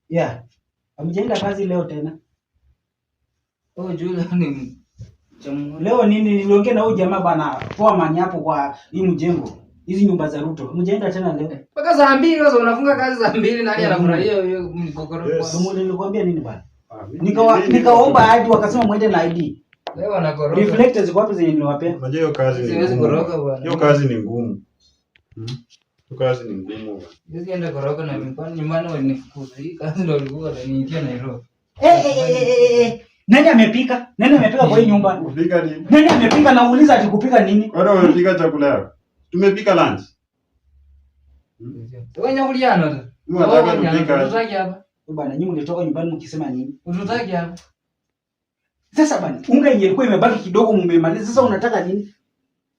Yeah. Amjaenda kazi leo tena. Oh, Jula ni leo nini niliongea na huyu jamaa bana poa mani hapo kwa hii mjengo. Hizi nyumba za Ruto. Mjaenda tena leo. Mpaka saa 2 sasa unafunga kazi saa 2 nani anafurahia hiyo mgogoro kwa? Ndio nilikwambia nini bana? Nikaomba hadi wakasema muende na ID. Leo wanakoroga. Reflectors ziko wapi zenye niliwapea? Unajua hiyo kazi siwezi koroga bwana. Hiyo kazi ni ngumu. Hiyo kazi ni ngumu bwana. Hizi enda koroga na mikono nyumbani wanifukuza. Hii kazi ndio ilikuwa inaniingia Nairobi. Nani amepika? Nani amepika kwa hii nyumba? Kupika nini? Nani amepika na uuliza ati kupika nini? Wewe unapika chakula yako. Tumepika lunch. Wewe nyakuliano tu. Unataka kupika. Unataka hapa. Bwana nyinyi mlitoka nyumbani mkisema nini? Unataka hapa. Sasa bwana, unga yenyewe ilikuwa imebaki kidogo mmemaliza. Sasa unataka nini?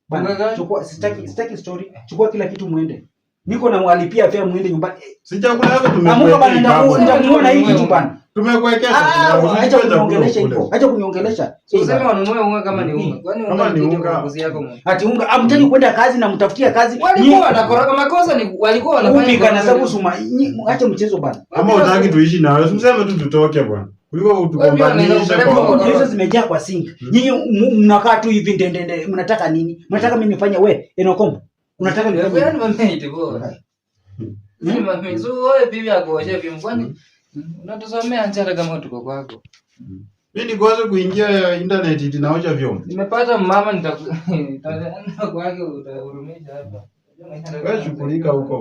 Bwana, chukua sitaki story. Chukua kila kitu muende. Niko na mwalipia pia muende nyumbani. Si chakula yako tumekuwekea. Amuka bwana nitamuona hii kitu bwana. Tumekuwekea chakula. Acha kuniongelesha hivyo. Acha kuniongelesha. Useme wanunue unga kama ni unga. Kwani unga ni unga kuzi yako mwe. Ati unga amtaki kwenda kazi na mtafutia kazi. Walikuwa wanakoroga makosa ni walikuwa wanafanya. Kupika na sababu suma. Acha mchezo bwana. Kama unataka tuishi na wewe, useme tu tutoke bwana. Kuliko utukombanishe kwa hizo zimejaa kwa sink. Nyinyi mnakaa tu hivi ndendende. Mnataka nini? Mnataka mimi nifanye wewe Enokombo? Unataka nifanye yani mame bora. Mimi mame wewe bibi yako washe kwani unatusomea njara kama tuko kwako. Mimi nikoanza kuingia internet inaosha vyombo. Nimepata mama nitakwake utahurumisha hapa. Wewe shughulika huko.